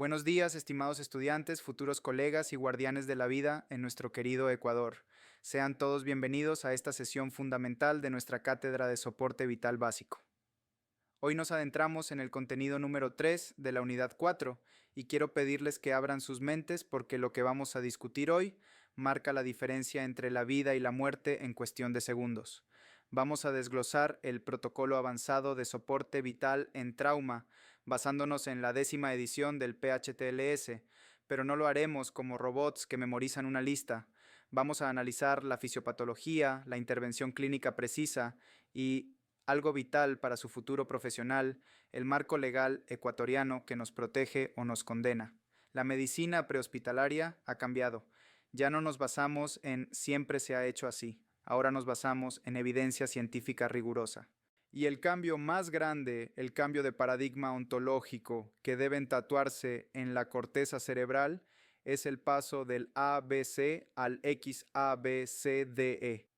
Buenos días, estimados estudiantes, futuros colegas y guardianes de la vida en nuestro querido Ecuador. Sean todos bienvenidos a esta sesión fundamental de nuestra cátedra de soporte vital básico. Hoy nos adentramos en el contenido número 3 de la unidad 4 y quiero pedirles que abran sus mentes porque lo que vamos a discutir hoy marca la diferencia entre la vida y la muerte en cuestión de segundos. Vamos a desglosar el protocolo avanzado de soporte vital en trauma, basándonos en la 10ª edición del PHTLS, pero no lo haremos como robots que memorizan una lista. Vamos a analizar la fisiopatología, la intervención clínica precisa y algo vital para su futuro profesional, el marco legal ecuatoriano que nos protege o nos condena. La medicina prehospitalaria ha cambiado. Ya no nos basamos en siempre se ha hecho así. Ahora nos basamos en evidencia científica rigurosa. Y el cambio más grande, el cambio de paradigma ontológico que deben tatuarse en la corteza cerebral, es el paso del ABC al XABCDE.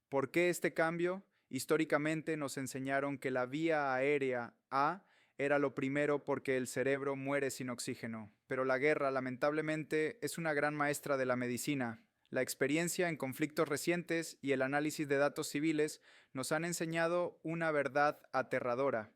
¿Por qué este cambio? Históricamente nos enseñaron que la vía aérea A era lo primero porque el cerebro muere sin oxígeno, pero la guerra lamentablemente es una gran maestra de la medicina. La experiencia en conflictos recientes y el análisis de datos civiles nos han enseñado una verdad aterradora.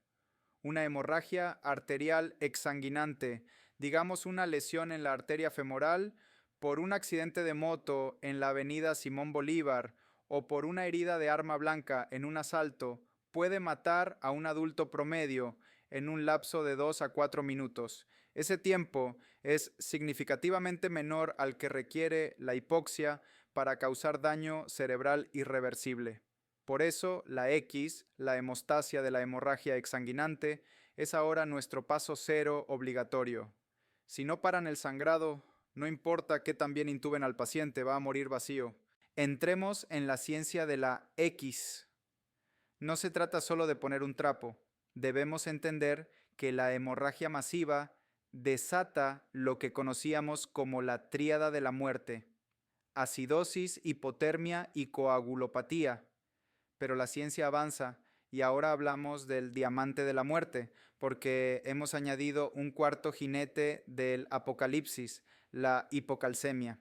Una hemorragia arterial exsanguinante, digamos una lesión en la arteria femoral por un accidente de moto en la avenida Simón Bolívar o por una herida de arma blanca en un asalto, puede matar a un adulto promedio en un lapso de 2 a 4 minutos. Ese tiempo es significativamente menor al que requiere la hipoxia para causar daño cerebral irreversible. Por eso, la X, la hemostasia de la hemorragia exsanguinante, es ahora nuestro paso cero obligatorio. Si no paran el sangrado, no importa qué tan bien intuben al paciente, va a morir vacío. Entremos en la ciencia de la X. No se trata solo de poner un trapo. Debemos entender que la hemorragia masiva desata lo que conocíamos como la tríada de la muerte: acidosis, hipotermia y coagulopatía. Pero la ciencia avanza y ahora hablamos del diamante de la muerte, porque hemos añadido un cuarto jinete del apocalipsis, la hipocalcemia.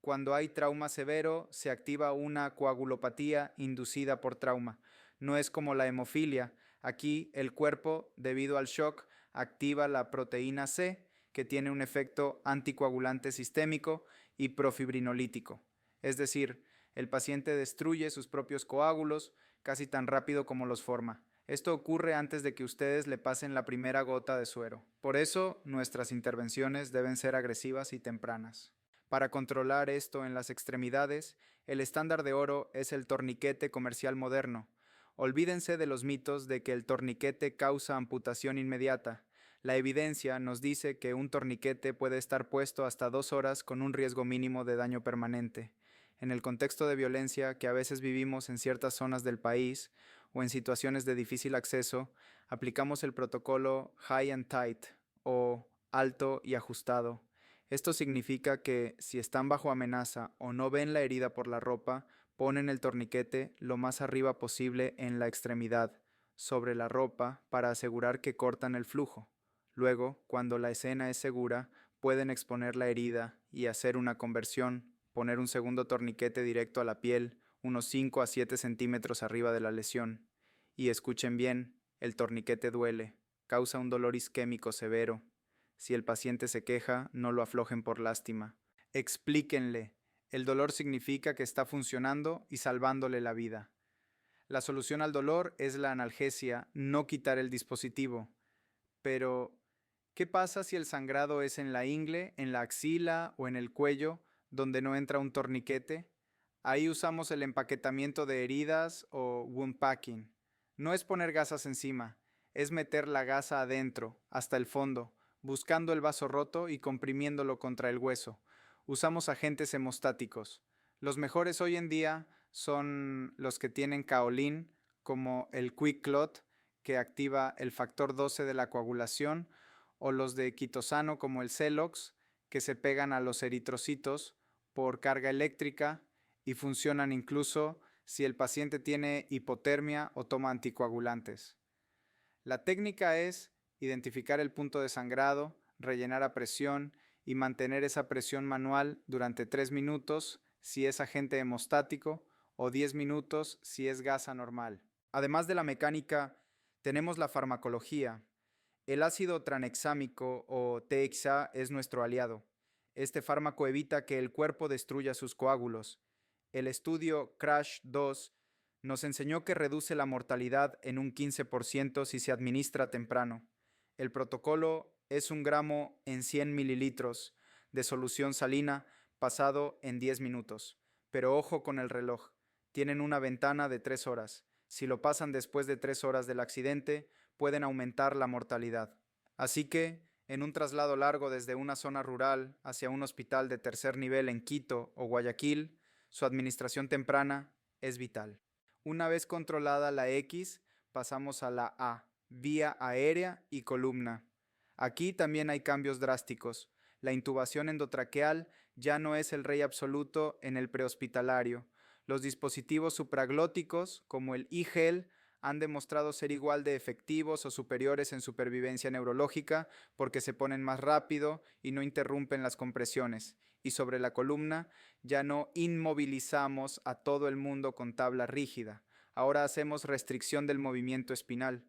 Cuando hay trauma severo, se activa una coagulopatía inducida por trauma. No es como la hemofilia. Aquí el cuerpo, debido al shock, activa la proteína C, que tiene un efecto anticoagulante sistémico y profibrinolítico. Es decir, el paciente destruye sus propios coágulos casi tan rápido como los forma. Esto ocurre antes de que ustedes le pasen la primera gota de suero. Por eso, nuestras intervenciones deben ser agresivas y tempranas. Para controlar esto en las extremidades, el estándar de oro es el torniquete comercial moderno. Olvídense de los mitos de que el torniquete causa amputación inmediata. La evidencia nos dice que un torniquete puede estar puesto hasta 2 horas con un riesgo mínimo de daño permanente. En el contexto de violencia que a veces vivimos en ciertas zonas del país o en situaciones de difícil acceso, aplicamos el protocolo High and Tight o alto y ajustado. Esto significa que si están bajo amenaza o no ven la herida por la ropa, ponen el torniquete lo más arriba posible en la extremidad, sobre la ropa, para asegurar que cortan el flujo. Luego, cuando la escena es segura, pueden exponer la herida y hacer una conversión, poner un segundo torniquete directo a la piel, unos 5 a 7 centímetros arriba de la lesión. Y escuchen bien, el torniquete duele, causa un dolor isquémico severo. Si el paciente se queja, no lo aflojen por lástima. Explíquenle. El dolor significa que está funcionando y salvándole la vida. La solución al dolor es la analgesia, no quitar el dispositivo. Pero, ¿qué pasa si el sangrado es en la ingle, en la axila o en el cuello, donde no entra un torniquete? Ahí usamos el empaquetamiento de heridas o wound packing. No es poner gasas encima, es meter la gasa adentro, hasta el fondo, buscando el vaso roto y comprimiéndolo contra el hueso. Usamos agentes hemostáticos. Los mejores hoy en día son los que tienen kaolin, como el QuickClot, que activa el factor 12 de la coagulación, o los de quitosano como el Celox, que se pegan a los eritrocitos por carga eléctrica y funcionan incluso si el paciente tiene hipotermia o toma anticoagulantes. La técnica es identificar el punto de sangrado, rellenar a presión y mantener esa presión manual durante 3 minutos si es agente hemostático o 10 minutos si es gasa normal. Además de la mecánica, tenemos la farmacología. El ácido tranexámico o TXA es nuestro aliado. Este fármaco evita que el cuerpo destruya sus coágulos. El estudio CRASH-2 nos enseñó que reduce la mortalidad en un 15% si se administra temprano. El protocolo es 1 gramo en 100 mililitros de solución salina pasado en 10 minutos. Pero ojo con el reloj. Tienen una ventana de 3 horas. Si lo pasan después de 3 horas del accidente, pueden aumentar la mortalidad. Así que, en un traslado largo desde una zona rural hacia un hospital de tercer nivel en Quito o Guayaquil, su administración temprana es vital. Una vez controlada la X, pasamos a la A, vía aérea y columna. Aquí también hay cambios drásticos. La intubación endotraqueal ya no es el rey absoluto en el prehospitalario. Los dispositivos supraglóticos, como el e-gel, han demostrado ser igual de efectivos o superiores en supervivencia neurológica porque se ponen más rápido y no interrumpen las compresiones. Y sobre la columna, ya no inmovilizamos a todo el mundo con tabla rígida. Ahora hacemos restricción del movimiento espinal.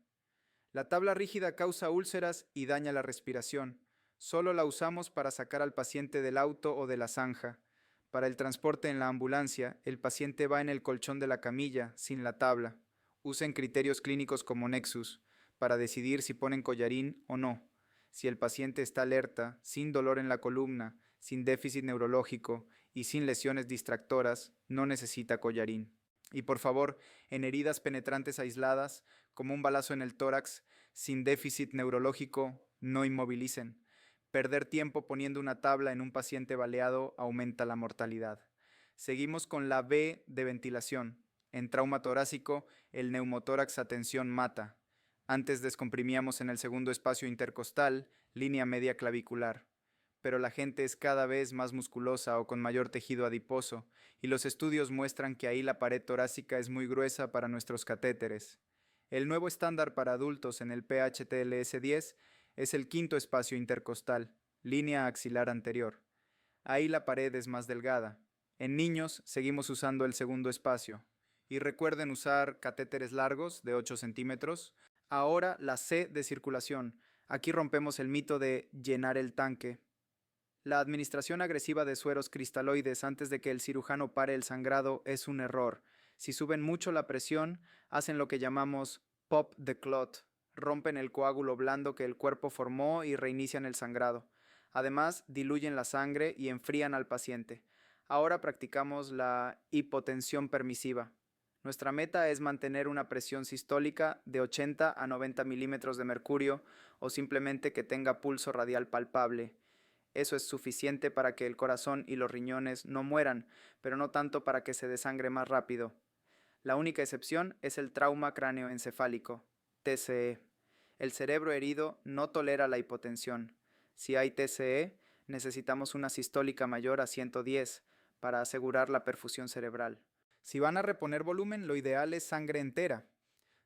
La tabla rígida causa úlceras y daña la respiración. Solo la usamos para sacar al paciente del auto o de la zanja. Para el transporte en la ambulancia, el paciente va en el colchón de la camilla, sin la tabla. Usen criterios clínicos como Nexus para decidir si ponen collarín o no. Si el paciente está alerta, sin dolor en la columna, sin déficit neurológico y sin lesiones distractoras, no necesita collarín. Y por favor, en heridas penetrantes aisladas, como un balazo en el tórax, sin déficit neurológico, no inmovilicen. Perder tiempo poniendo una tabla en un paciente baleado aumenta la mortalidad. Seguimos con la B de ventilación. En trauma torácico, el neumotórax a tensión mata. Antes descomprimíamos en el segundo espacio intercostal, línea media clavicular. Pero la gente es cada vez más musculosa o con mayor tejido adiposo, y los estudios muestran que ahí la pared torácica es muy gruesa para nuestros catéteres. El nuevo estándar para adultos en el PHTLS-10 es el quinto espacio intercostal, línea axilar anterior. Ahí la pared es más delgada. En niños seguimos usando el segundo espacio. Y recuerden usar catéteres largos de 8 centímetros. Ahora la C de circulación. Aquí rompemos el mito de llenar el tanque. La administración agresiva de sueros cristaloides antes de que el cirujano pare el sangrado es un error. Si suben mucho la presión, hacen lo que llamamos pop the clot. Rompen el coágulo blando que el cuerpo formó y reinician el sangrado. Además, diluyen la sangre y enfrían al paciente. Ahora practicamos la hipotensión permisiva. Nuestra meta es mantener una presión sistólica de 80 a 90 milímetros de mercurio o simplemente que tenga pulso radial palpable. Eso es suficiente para que el corazón y los riñones no mueran, pero no tanto para que se desangre más rápido. La única excepción es el trauma cráneoencefálico, TCE. El cerebro herido no tolera la hipotensión. Si hay TCE, necesitamos una sistólica mayor a 110 para asegurar la perfusión cerebral. Si van a reponer volumen, lo ideal es sangre entera.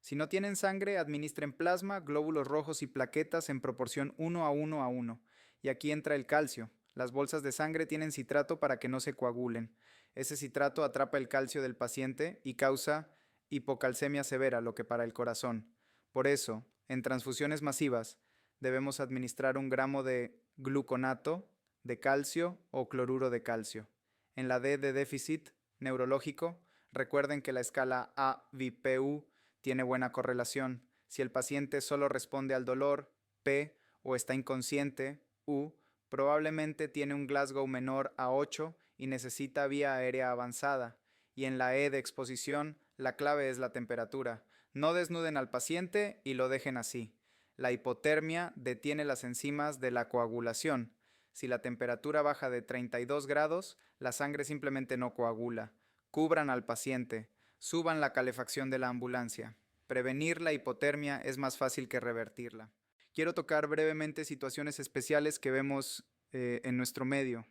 Si no tienen sangre, administren plasma, glóbulos rojos y plaquetas en proporción 1 a 1 a 1. Y aquí entra el calcio. Las bolsas de sangre tienen citrato para que no se coagulen. Ese citrato atrapa el calcio del paciente y causa hipocalcemia severa, lo que para el corazón. Por eso, en transfusiones masivas, debemos administrar 1 gramo de gluconato de calcio o cloruro de calcio. En la D de déficit neurológico, recuerden que la escala AVPU tiene buena correlación. Si el paciente solo responde al dolor, P, o está inconsciente, U, probablemente tiene un Glasgow menor a 8 y necesita vía aérea avanzada. Y en la E de exposición, la clave es la temperatura. No desnuden al paciente y lo dejen así. La hipotermia detiene las enzimas de la coagulación. Si la temperatura baja de 32 grados, la sangre simplemente no coagula. Cubran al paciente. Suban la calefacción de la ambulancia. Prevenir la hipotermia es más fácil que revertirla. Quiero tocar brevemente situaciones especiales que vemos en nuestro medio.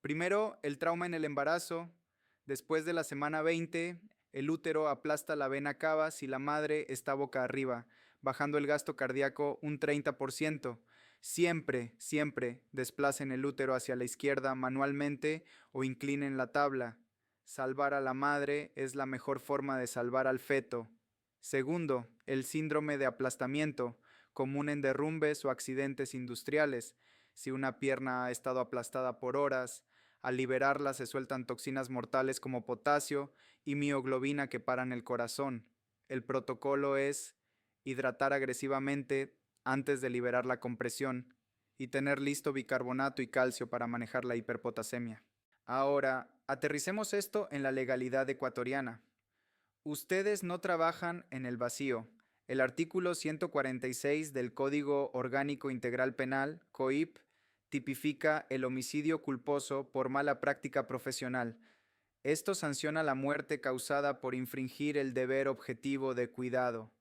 Primero, el trauma en el embarazo. Después de la semana 20, el útero aplasta la vena cava si la madre está boca arriba, bajando el gasto cardíaco un 30%. Siempre, siempre desplacen el útero hacia la izquierda manualmente o inclinen la tabla. Salvar a la madre es la mejor forma de salvar al feto. Segundo, el síndrome de aplastamiento, común en derrumbes o accidentes industriales. Si una pierna ha estado aplastada por horas, al liberarla se sueltan toxinas mortales como potasio y mioglobina que paran el corazón. El protocolo es hidratar agresivamente antes de liberar la compresión y tener listo bicarbonato y calcio para manejar la hiperpotasemia. Ahora, aterricemos esto en la legalidad ecuatoriana. Ustedes no trabajan en el vacío. El artículo 146 del Código Orgánico Integral Penal, COIP, tipifica el homicidio culposo por mala práctica profesional. Esto sanciona la muerte causada por infringir el deber objetivo de cuidado.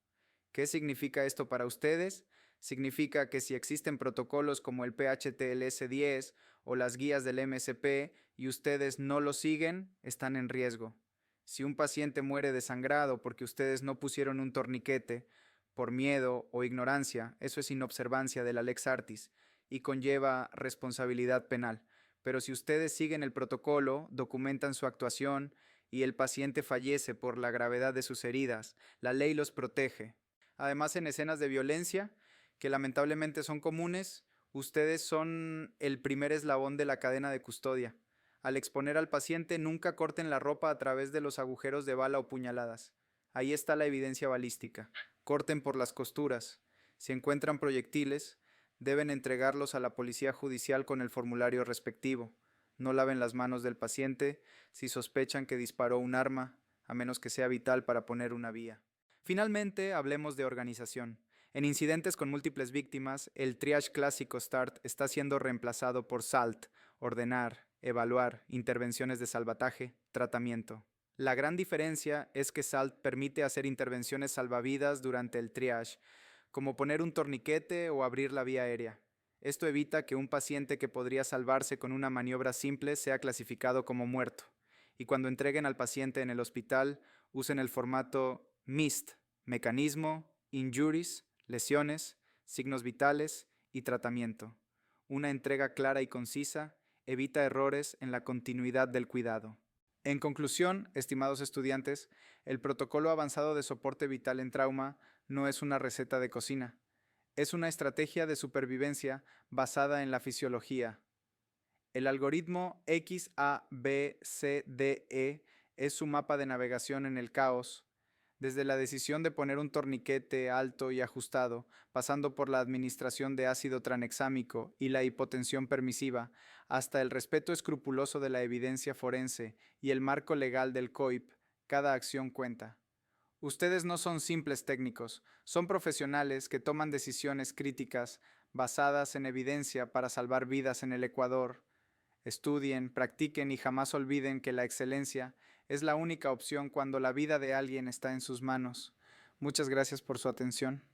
¿Qué significa esto para ustedes? Significa que si existen protocolos como el PHTLS-10 o las guías del MSP y ustedes no lo siguen, están en riesgo. Si un paciente muere desangrado porque ustedes no pusieron un torniquete, por miedo o ignorancia, eso es inobservancia de la Lex Artis y conlleva responsabilidad penal. Pero si ustedes siguen el protocolo, documentan su actuación y el paciente fallece por la gravedad de sus heridas, la ley los protege. Además, en escenas de violencia, que lamentablemente son comunes, ustedes son el primer eslabón de la cadena de custodia. Al exponer al paciente, nunca corten la ropa a través de los agujeros de bala o puñaladas. Ahí está la evidencia balística. Corten por las costuras. Si encuentran proyectiles, deben entregarlos a la policía judicial con el formulario respectivo. No laven las manos del paciente si sospechan que disparó un arma, a menos que sea vital para poner una vía. Finalmente, hablemos de organización. En incidentes con múltiples víctimas, el triage clásico START está siendo reemplazado por SALT, ordenar, evaluar, intervenciones de salvataje, tratamiento. La gran diferencia es que SALT permite hacer intervenciones salvavidas durante el triage, como poner un torniquete o abrir la vía aérea. Esto evita que un paciente que podría salvarse con una maniobra simple sea clasificado como muerto. Y cuando entreguen al paciente en el hospital, usen el formato MIST, mecanismo, injuries, lesiones, signos vitales y tratamiento. Una entrega clara y concisa evita errores en la continuidad del cuidado. En conclusión, estimados estudiantes, el protocolo avanzado de soporte vital en trauma no es una receta de cocina. Es una estrategia de supervivencia basada en la fisiología. El algoritmo XABCDE es su mapa de navegación en el caos, desde la decisión de poner un torniquete alto y ajustado, pasando por la administración de ácido tranexámico y la hipotensión permisiva, hasta el respeto escrupuloso de la evidencia forense y el marco legal del COIP, cada acción cuenta. Ustedes no son simples técnicos, son profesionales que toman decisiones críticas basadas en evidencia para salvar vidas en el Ecuador. Estudien, practiquen y jamás olviden que la excelencia es la única opción cuando la vida de alguien está en sus manos. Muchas gracias por su atención.